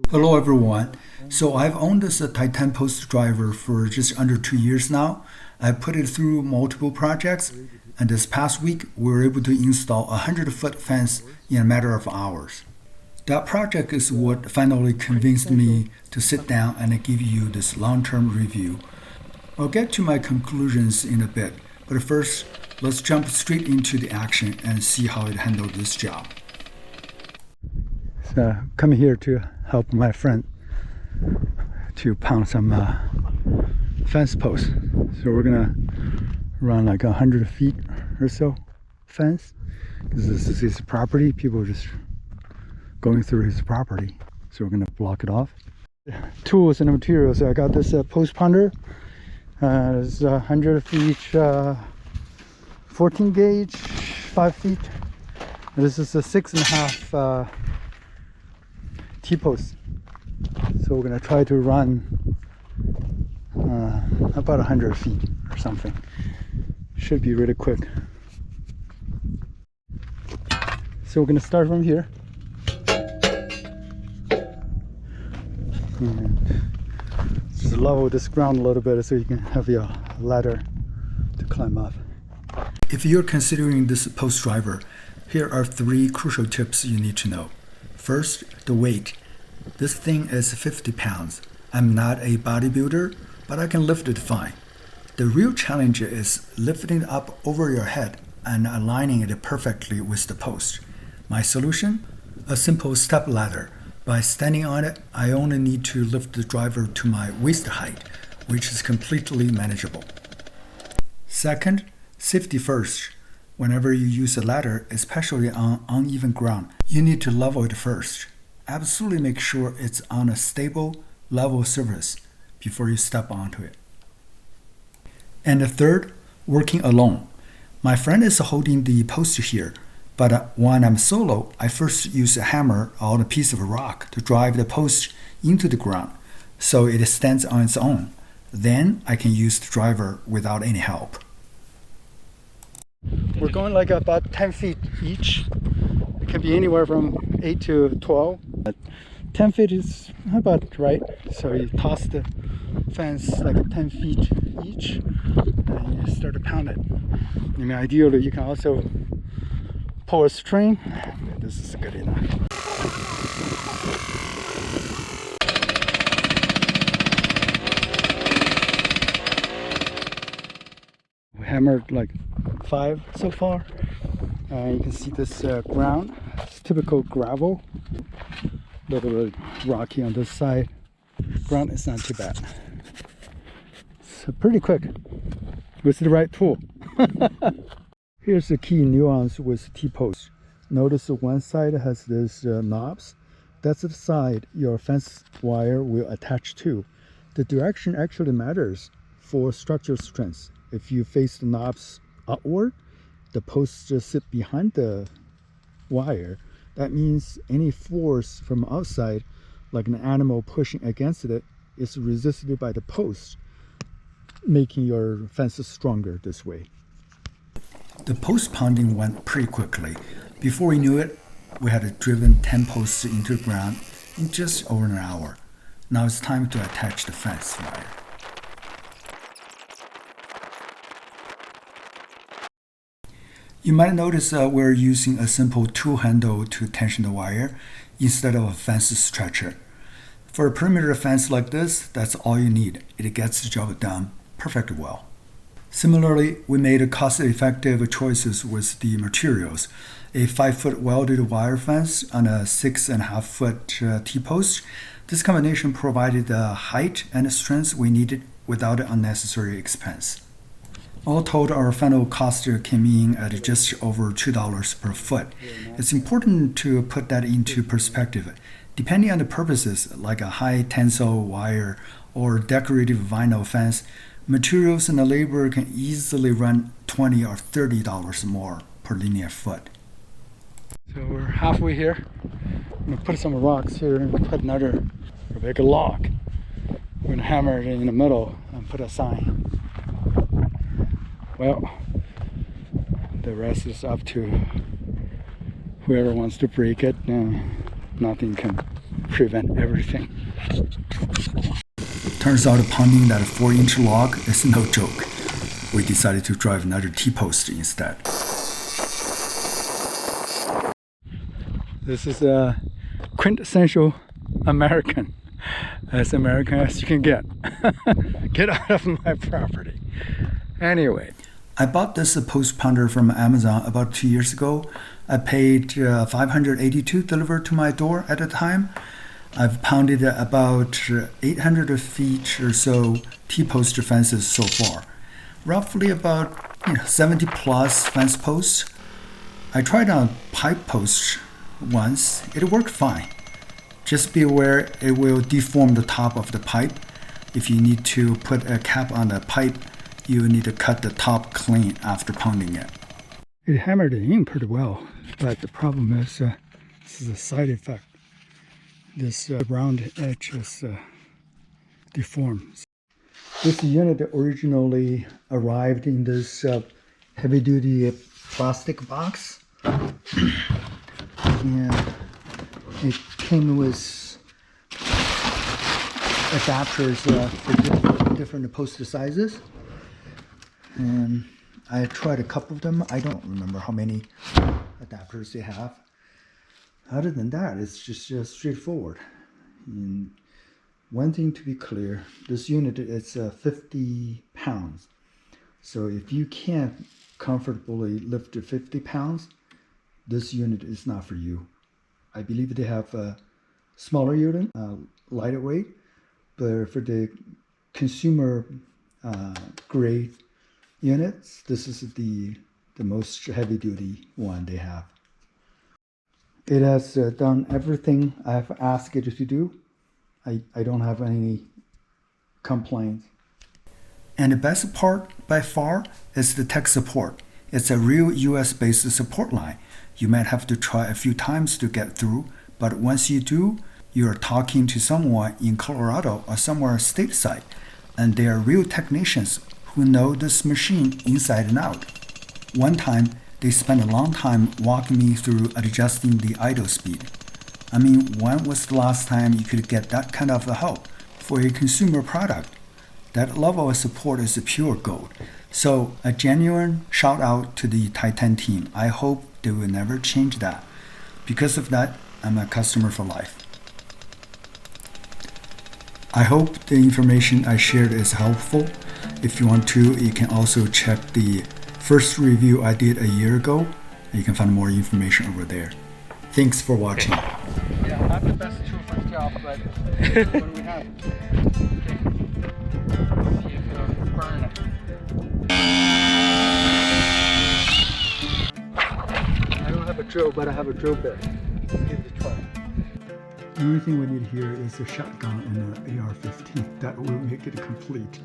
Hello everyone. So I've owned this Titan Post Driver for just under 2 years now. I put it through multiple projects, and this past week we were able to install a 100-foot fence in a matter of hours. That project is what finally convinced me to sit down and give you this long-term review. I'll get to my conclusions in a bit, but first let's jump straight into the action and see how it handled this job. So coming here to help my friend to pound some fence posts. So we're gonna run like 100 feet or so fence, because this is his property. People are just going through his property, so we're gonna block it off. Tools and materials. I got this post pounder. It's 100 feet, 14 gauge, 5 feet. This is a 6.5 T-post. So we're gonna try to run about 100 feet or something. Should be really quick. So we're gonna start from here. And just level this ground a little bit so you can have your ladder to climb up. If you're considering this post driver, here are 3 crucial tips you need to know. First, the weight. This thing is 50 pounds. I'm not a bodybuilder, but I can lift it fine. The real challenge is lifting it up over your head and aligning it perfectly with the post. My solution? A simple step ladder. By standing on it, I only need to lift the driver to my waist height, which is completely manageable. Second, safety first. Whenever you use a ladder, especially on uneven ground, you need to level it first. Absolutely make sure it's on a stable, level surface before you step onto it. And the third, working alone. My friend is holding the post here, but when I'm solo, I first use a hammer or a piece of rock to drive the post into the ground so it stands on its own. Then I can use the driver without any help. We're going like about 10 feet each. It can be anywhere from 8 to 12. But 10 feet is about right. So you toss the fence like 10 feet each and you start to pound it. I mean, ideally you can also pull a string. This is good enough. We hammered like 5 so far. You can see this ground. It's typical gravel. A little bit rocky on this side. Ground is not too bad. So pretty quick with the right tool. Here's the key nuance with T-post. Notice one side has this knobs. That's the side your fence wire will attach to. The direction actually matters for structural strength. If you face the knobs upward, the posts just sit behind the wire. That means any force from outside, like an animal pushing against it, is resisted by the post, making your fence stronger this way. The post pounding went pretty quickly. Before we knew it, we had driven 10 posts into the ground in just over an hour. Now it's time to attach the fence wire. You might notice we're using a simple tool handle to tension the wire instead of a fence stretcher. For a perimeter fence like this, that's all you need. It gets the job done perfectly well. Similarly, we made cost-effective choices with the materials. A 5-foot welded wire fence on a 6.5-foot T-post. This combination provided the height and strength we needed without unnecessary expense. All told, our final cost came in at just over $2 per foot. It's important to put that into perspective. Depending on the purposes, like a high tensile wire or decorative vinyl fence, materials and the labor can easily run $20 or $30 more per linear foot. So we're halfway here. I'm going to put some rocks here and put another big log. We're going to hammer it in the middle and put a sign. Well, the rest is up to whoever wants to break it. Nothing can prevent everything. Turns out pounding that 4-inch log is no joke. We decided to drive another T-post instead. This is a quintessential American. As American as you can get. Get out of my property. Anyway, I bought this post pounder from Amazon about 2 years ago. I paid $582 delivered to my door at the time. I've pounded about 800 feet or so T-post fences so far. Roughly about 70 plus fence posts. I tried on pipe posts once. It worked fine. Just be aware it will deform the top of the pipe. If you need to put a cap on the pipe, you need to cut the top clean after pounding it. It hammered it in pretty well, but the problem is this is a side effect. This round edge is deformed. This unit originally arrived in this heavy-duty plastic box, and it came with adapters for different post sizes. And I tried a couple of them. I don't remember how many adapters they have. Other than that, it's just straightforward. And one thing to be clear, this unit is 50 pounds. So if you can't comfortably lift 50 pounds, this unit is not for you. I believe they have a smaller unit, lighter weight, but for the consumer grade units, this is the most heavy duty one they have. It has done everything I've asked it to do. I don't have any complaints. And the best part by far is the tech support. It's a real US-based support line. You might have to try a few times to get through, but once you do, you're talking to someone in Colorado or somewhere stateside, and they are real technicians who know this machine inside and out. One time, they spent a long time walking me through adjusting the idle speed. I mean, when was the last time you could get that kind of help for a consumer product? That level of support is pure gold. So a genuine shout out to the Titan team. I hope they will never change that. Because of that, I'm a customer for life. I hope the information I shared is helpful. If you want to, you can also check the first review I did a year ago. You can find more information over there. Thanks for watching. Yeah, not the best tool for the job, but what do we have? Let's see if it'll burn it. I don't have a drill, but I have a drill bit. Let's give it a try. The only thing we need here is a shotgun and an AR-15. That will make it complete.